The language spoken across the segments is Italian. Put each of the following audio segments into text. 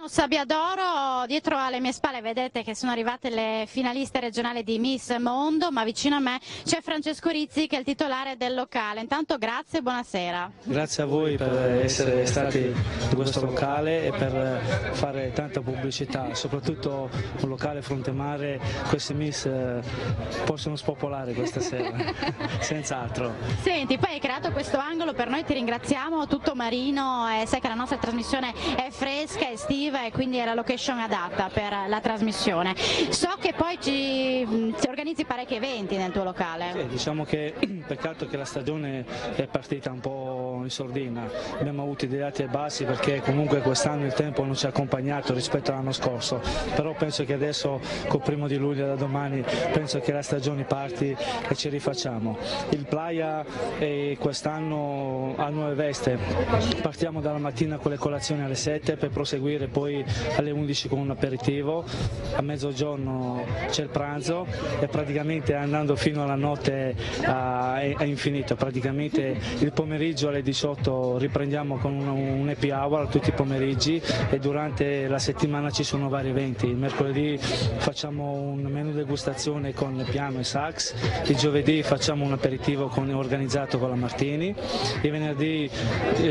Sabbiadoro, dietro alle mie spalle vedete che sono arrivate le finaliste regionali di Miss Mondo, ma vicino a me c'è Francesco Rizzi che è il titolare del locale. Intanto grazie e buonasera. Grazie a voi per essere stati in questo locale e per fare tanta pubblicità, soprattutto un locale Frontemare. Questi Miss possono spopolare questa sera, senz'altro. Senti, poi hai creato questo angolo, per noi ti ringraziamo, tutto marino, e sai che la nostra trasmissione è fresca, estiva e quindi è la location adatta per la trasmissione. So che poi ci organizzi parecchi eventi nel tuo locale. Sì, diciamo che peccato che la stagione è partita un po' in sordina, abbiamo avuto dei alti e bassi perché comunque quest'anno il tempo non ci ha accompagnato rispetto all'anno scorso, però penso che adesso col 1° di luglio, da domani, penso che la stagione parti e ci rifacciamo. Il Playa quest'anno ha nuove veste, partiamo dalla mattina con le colazioni alle 7 per proseguire poi alle 11 con un aperitivo, a mezzogiorno c'è il pranzo e praticamente andando fino alla notte è infinito. Praticamente il pomeriggio alle 18 riprendiamo con un happy hour tutti i pomeriggi e durante la settimana ci sono vari eventi. Il mercoledì facciamo un menù degustazione con piano e sax, il giovedì facciamo un aperitivo organizzato con la Martini, il venerdì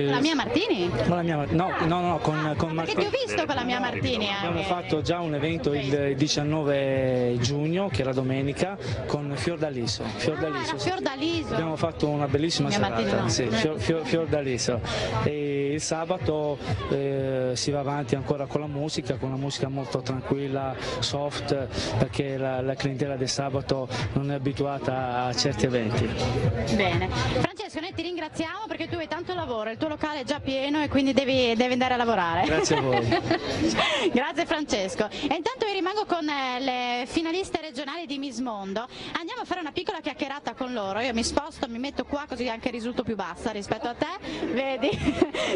La mia Martini? No, con Martini. Perché ti ho visto con la mia Martini. Abbiamo fatto già un evento il 19 giugno, che era domenica, con Fiordaliso. Fiordaliso. Abbiamo fatto una bellissima serata, no. sì, Fiordaliso. E il sabato si va avanti ancora con la musica molto tranquilla, soft, perché la clientela del sabato non è abituata a certi eventi. Bene. Francesco, noi ti ringraziamo perché tu hai tanto lavoro, il tuo locale è già pieno e quindi devi andare a lavorare. Grazie a voi. Grazie Francesco. E intanto io rimango con le finaliste regionali di Miss Mondo. Andiamo a fare una piccola chiacchierata con loro. Io mi sposto, mi metto qua così anche risulto più bassa rispetto a te. Vedi?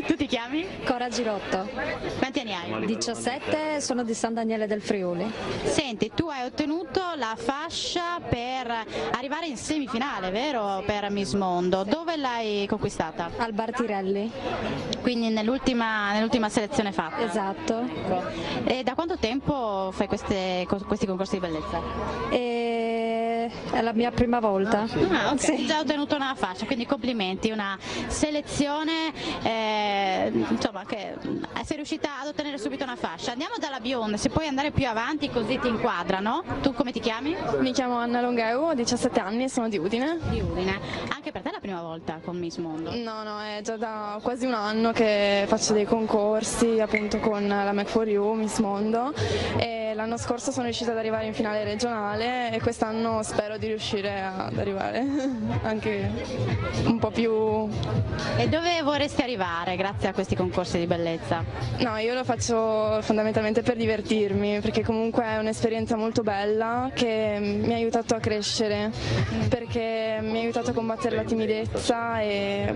Tu ti chiami? Cora Girotto. Quanti anni hai? 17, sono di San Daniele del Friuli. Senti, tu hai ottenuto la fascia per arrivare in semifinale, vero? Per Miss Mondo. Dove l'hai conquistata? Al Bar Tirelli. Quindi nell'ultima selezione fatta. Esatto. E da quanto tempo fai questi concorsi di bellezza? È la mia prima volta. Ah, ok. Sì. Hai già ottenuto una fascia, quindi complimenti, una selezione insomma che sei riuscita ad ottenere subito una fascia. Andiamo dalla bionda, se puoi andare più avanti così ti inquadrano. Tu come ti chiami? Mi chiamo Anna Longheu, ho 17 anni e sono di Udine. Di Udine. Anche per te è la prima volta con Miss Mondo? No, è già da quasi un anno che faccio dei concorsi appunto con la Make4You, Miss Mondo, e l'anno scorso sono riuscita ad arrivare in finale regionale e quest'anno spero di riuscire ad arrivare anche un po' più... E dove vorresti arrivare grazie a questi concorsi di bellezza? No, io lo faccio fondamentalmente per divertirmi, perché comunque è un'esperienza molto bella che mi ha aiutato a crescere, perché mi ha aiutato a combattere la timidezza e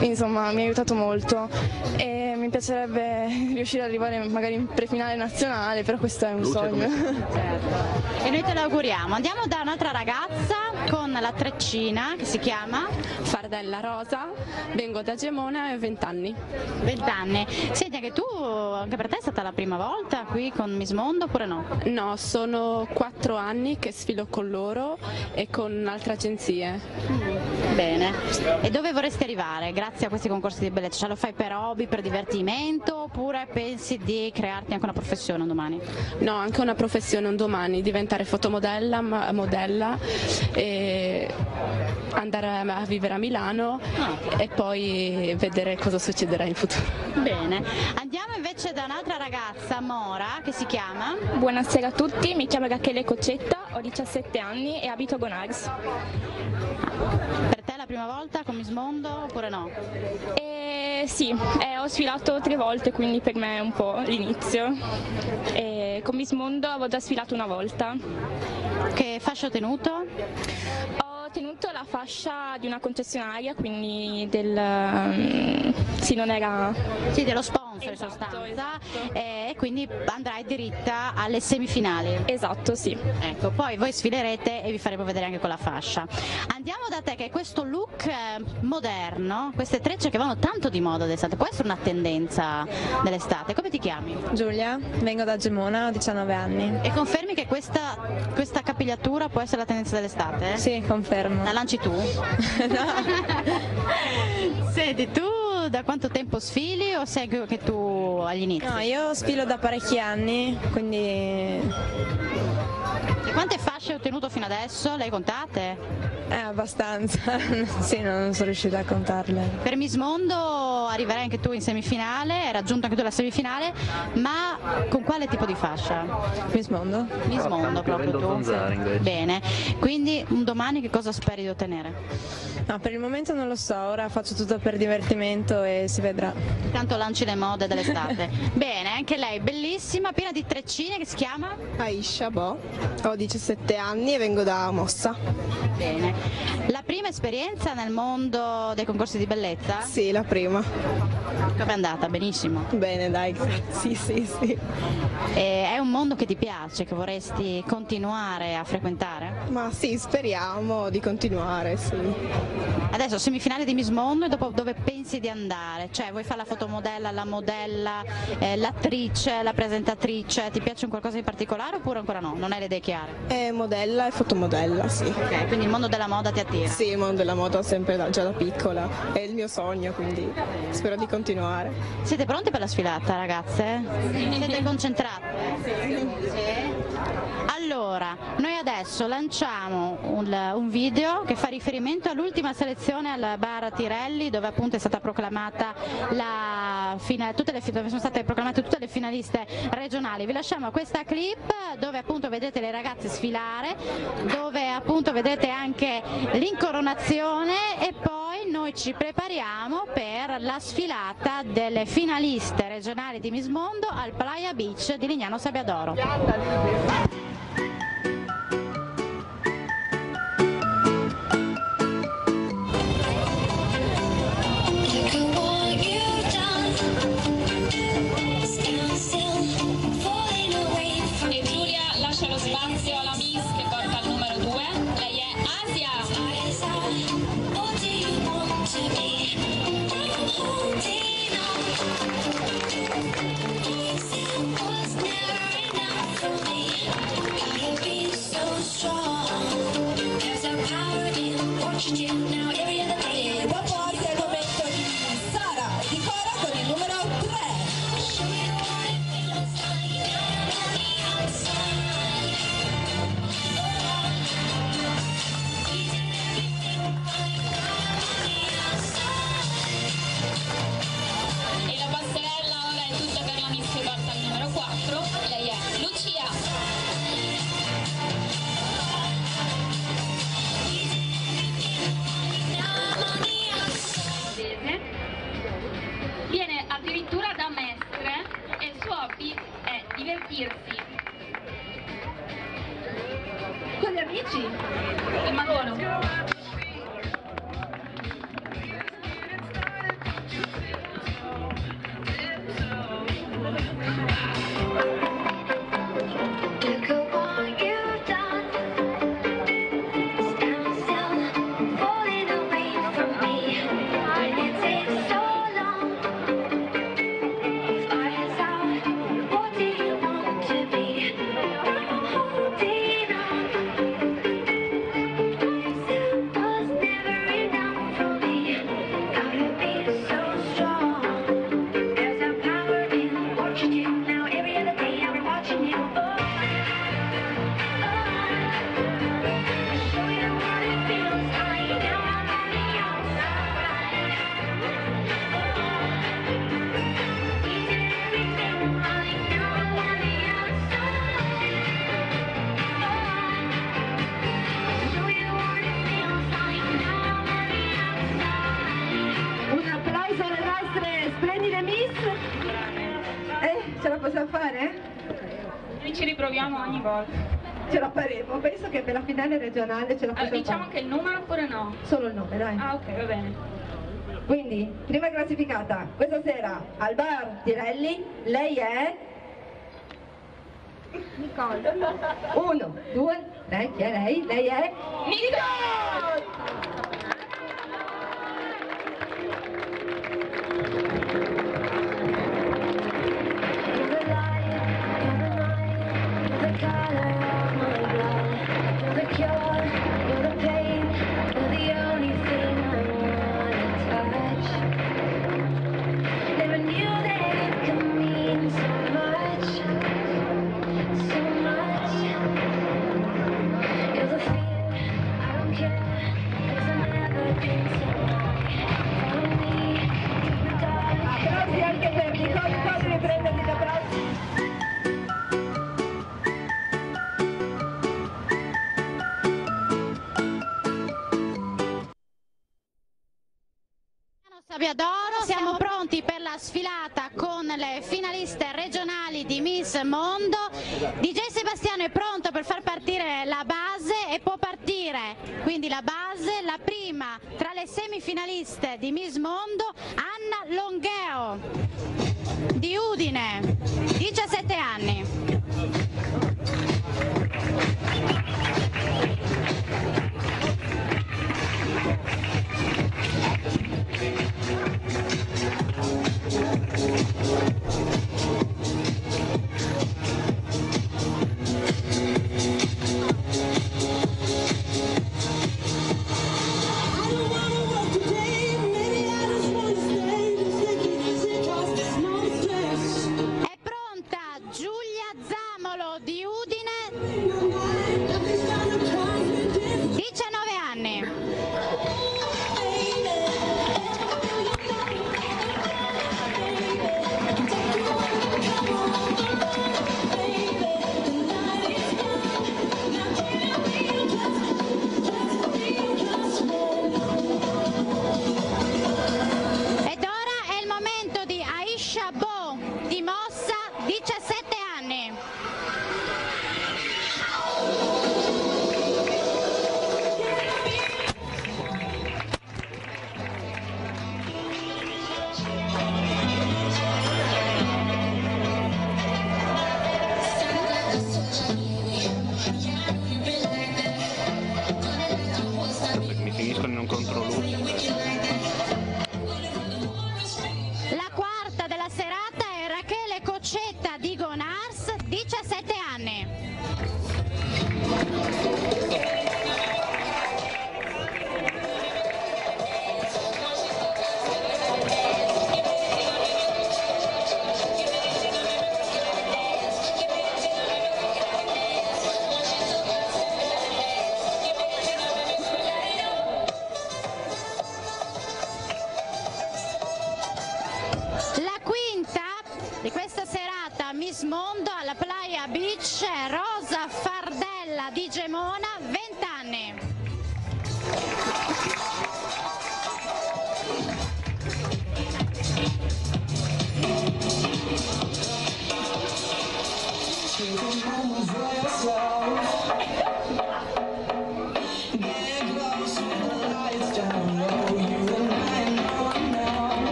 insomma mi ha aiutato molto e mi piacerebbe riuscire ad arrivare magari in prefinale nazionale, però questo è un sogno. Certo. E noi te lo auguriamo. Andiamo da un'altra ragazza con la treccina che si chiama Fardella Rosa, vengo da Gemona e ho 20 anni. 20 anni. Senti, anche tu, anche per te è stata la prima volta qui con Miss Mondo oppure no? No, sono 4 anni che sfilo con loro e con altre agenzie. Bene. E dove vorresti arrivare grazie a questi concorsi di bellezza? Ce lo fai per hobby, per divertimento oppure pensi di crearti anche una professione un domani? No, anche una professione un domani, diventare fotomodella, modella e andare a vivere a Milano e poi vedere cosa succederà in futuro. Bene. Andiamo invece da un'altra ragazza, Mora, che si chiama? Buonasera a tutti, mi chiamo Rachele Coccetta, ho 17 anni e abito a Gonags. Per te è la prima volta con Miss Mondo oppure no? Sì, ho sfilato 3 volte, quindi per me è un po' l'inizio. Con Miss Mondo avevo già sfilato una volta. Che fascia ho ottenuto? Ho ottenuto la fascia di una concessionaria, quindi del... sì, non era... Sì, dello sponsor. sponsor in sostanza, esatto. e quindi andrai diritta alle semifinali. Esatto, sì. Ecco, poi voi sfilerete e vi faremo vedere anche con la fascia. Andiamo da te, che questo look moderno, queste trecce che vanno tanto di moda d'estate, può essere una tendenza dell'estate. Come ti chiami? Giulia, vengo da Gemona, ho 19 anni. E confermi che questa capigliatura può essere la tendenza dell'estate? Sì, confermo. La lanci tu? No. Senti, tu da quanto tempo sfili o sei che tu agli inizi? No, io sfilo da parecchi anni, quindi E quante fasce hai ottenuto fino adesso? Le hai contate? abbastanza. Sì, non sono riuscita a contarle. Per Miss Mondo arriverai anche tu in semifinale, hai raggiunto anche tu la semifinale, ma con quale tipo di fascia? Miss Mondo? Miss Mondo proprio tu? Bene, quindi un domani che cosa speri di ottenere? No, per il momento non lo so, ora faccio tutto per divertimento e si vedrà. Intanto lanci le mode dell'estate. Bene, anche lei bellissima, piena di treccine, che si chiama? Aisha Bo, ho 17 anni e vengo da Mossa. Bene. La prima esperienza nel mondo dei concorsi di bellezza? Sì, la prima. Come è andata? Benissimo. Bene, dai, sì, sì, sì. E è un mondo che ti piace, che vorresti continuare a frequentare? Ma sì, speriamo di continuare, sì. Adesso semifinale di Miss Mondo, e dopo dove pensi di andare? Cioè, vuoi fare la fotomodella, la modella, l'attrice, la presentatrice? Ti piace un qualcosa in particolare oppure ancora no? Non hai le idee chiare? Modella e fotomodella, sì. Ok, quindi il mondo della moda ti attira? Sì, il mondo della moda sempre già da piccola, è il mio sogno, quindi spero di continuare. Siete pronte per la sfilata, ragazze? Siete concentrate? Sì. Allora, noi adesso lanciamo un video che fa riferimento all'ultima selezione al bar Tirelli, dove appunto è stata proclamata sono state proclamate tutte le finaliste regionali. Vi lasciamo questa clip dove appunto vedete le ragazze sfilare, dove appunto vedete anche l'incoronazione, e poi noi ci prepariamo per la sfilata delle finaliste regionali di Miss Mondo al Playa Beach di Lignano Sabbiadoro. E Giulia lascia lo spazio alla Miss che porta il numero 2, lei è Asia. Now every other day. Dopo arriva il momento di Sara Di Cora con il numero 3. E la passerella ora è tutta per la Miss che porta il numero 4, lei è Lucia. Viene addirittura da Mestre e il suo hobby è divertirsi. Con gli amici? Immagino. Ce la possiamo fare? Noi ci riproviamo ogni volta. Ce la faremo, penso che per la finale regionale ce la possiamo Diciamo fare. che il numero oppure no? Solo il nome, dai. Ah, ok, va bene. Quindi, prima classificata questa sera al bar Tirelli, lei è... Nicole. 1, 2, 3, chi è lei? Lei è... Nicole! Sabbiadoro, siamo pronti per la sfilata con le finaliste regionali di Miss Mondo. DJ Sebastiano è pronto per far partire la base e può partire quindi la base. La prima tra le semifinaliste di Miss Mondo, Anna Longheo di Udine, 17 anni. Miss Mondo alla Playa Beach, Rosa Fardella di Gemona, 20 anni.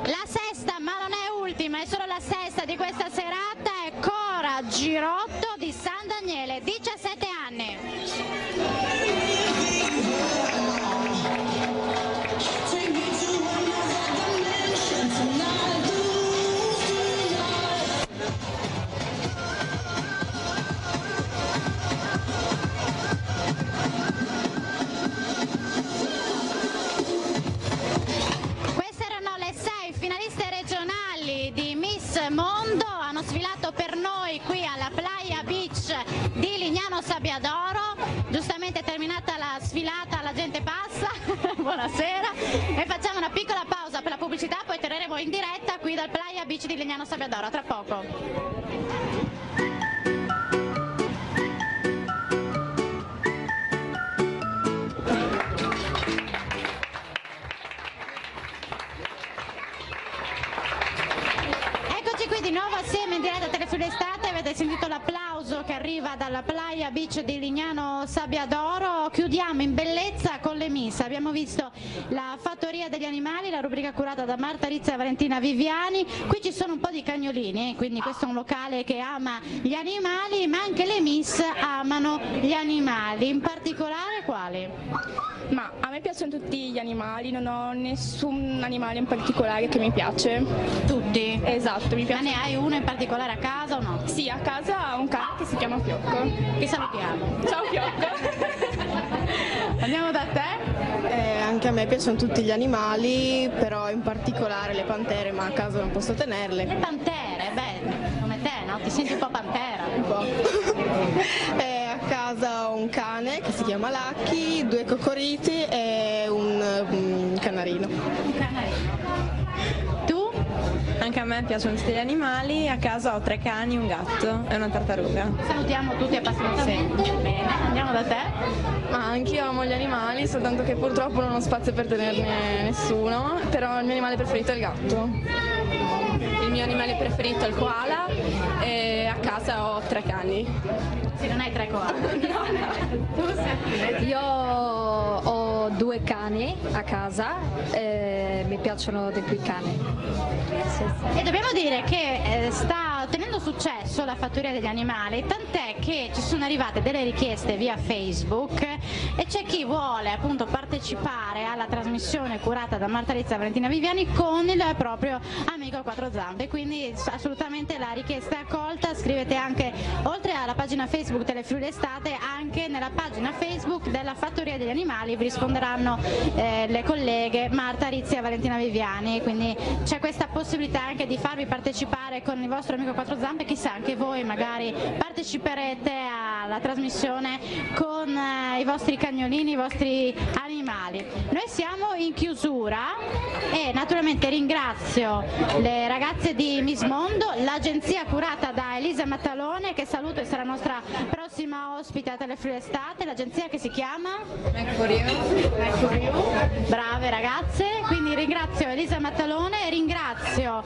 La sesta, ma non è ultima, è solo la sesta di questa serata, è Cora Girotto di San Daniele, 17 anni. Queste erano le 6 finaliste regionali di Miss Mondo, hanno sfilato per noi qui alla Playa Beach di Lignano Sabbiadoro. Giustamente terminata la sfilata, la gente passa, buonasera, e facciamo una piccola pausa per la pubblicità, poi torneremo in diretta qui dal Playa Beach di Lignano Sabbiadoro, a tra poco. Di nuovo assieme in diretta Telefilo Estate, avete sentito l'applauso che arriva dalla Playa Beach di Lignano Sabbiadoro. Chiudiamo in bellezza con le Miss. Abbiamo visto la fattoria degli animali, la rubrica curata da Marta Rizza e Valentina Viviani. Qui ci sono un po' di cagnolini, quindi questo è un locale che ama gli animali, ma anche le Miss amano gli animali. In particolare quali? Ma a me piacciono tutti gli animali, non ho nessun animale in particolare che mi piace. Tutti? Esatto, mi piace. Ma ne hai uno in particolare a casa o no? Sì, a casa ho un cane che si chiama Fiocco. Che salutiamo. Ciao Fiocco. Andiamo da te? Anche a me piacciono tutti gli animali, però in particolare le pantere, ma a casa non posso tenerle. Le pantere, beh, come te, no? Ti senti un po' pantera? Un po'. A casa ho un cane che si chiama Lucky, 2 coccoriti e un canarino. Un canarino. Tu? Anche a me piacciono tutti gli animali, a casa ho 3 cani, un gatto e una tartaruga. Salutiamo tutti appassionatamente. Sì. Bene, andiamo da te. Ma anch'io amo gli animali, soltanto che purtroppo non ho spazio per tenerne nessuno, però il mio animale preferito è il gatto. Il mio animale preferito è il koala e a casa ho 3 cani. Sì, non hai 3 koala. Io ho 2 cani a casa e mi piacciono di più i cani. E dobbiamo dire che sta ottenendo successo la fattoria degli animali, tant'è che ci sono arrivate delle richieste via Facebook e c'è chi vuole appunto partecipare alla trasmissione curata da Marta Rizza e Valentina Viviani con il proprio amico a 4 zampe, quindi assolutamente la richiesta è accolta. Scrivete anche, oltre alla pagina Facebook delle Friuli Estate, anche nella pagina Facebook della fattoria degli animali vi risponderanno le colleghe Marta Rizza e Valentina Viviani, quindi c'è questa possibilità anche di farvi partecipare con il vostro amico a 4 zampe, chissà anche voi magari parteciperete alla trasmissione con i vostri cagnolini, i vostri animali. Noi siamo in chiusura e naturalmente ringrazio le ragazze di Miss Mondo, l'agenzia curata da Elisa Mattalone, che saluto e sarà nostra prossima ospite a Telefriuli Estate, l'agenzia che si chiama Make for You. Brave ragazze, quindi ringrazio Elisa Mattalone e ringrazio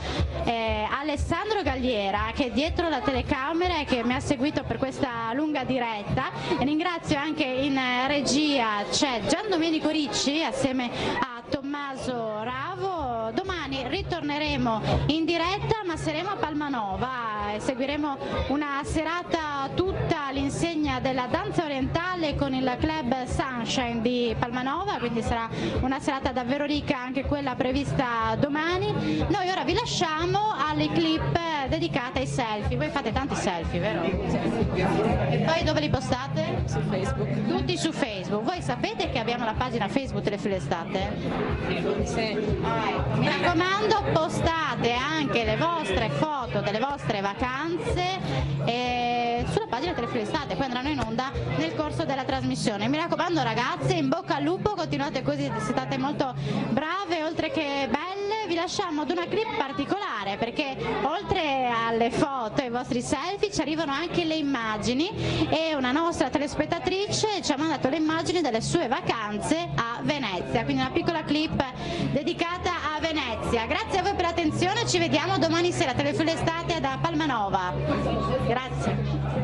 Alessandro Galliera che è dietro la telecamera e che mi ha seguito per questa lunga diretta, e ringrazio anche in regia c'è Gian Domenico Ricci assieme a Tommaso Ravo. Domani ritorneremo in diretta, ma saremo a Palmanova e seguiremo una serata tutta all'insegna della danza orientale con il club Sunshine di Palmanova, quindi sarà una serata davvero ricca anche quella prevista domani. Noi ora vi lasciamo alle clip dedicate ai selfie. Voi fate tanti selfie, vero? E poi dove li postate? Su Facebook. Tutti su Facebook. Voi sapete che abbiamo la pagina Facebook delle Friuli Estate? Sì. Mi raccomando, postate anche le vostre foto delle vostre vacanze sulla pagina delle Friuli Estate, poi andranno in onda nel corso della trasmissione. Mi raccomando ragazze, in bocca al lupo, continuate così, state molto brave oltre che belle. Vi lasciamo ad una clip particolare perché oltre alle foto e ai vostri selfie ci arrivano anche le immagini, e una nostra telespettatrice ci ha mandato le immagini delle sue vacanze a Venezia, quindi una piccola clip dedicata a Venezia. Grazie a voi per l'attenzione, ci vediamo domani sera a Telefriuli Estate da Palmanova. Grazie.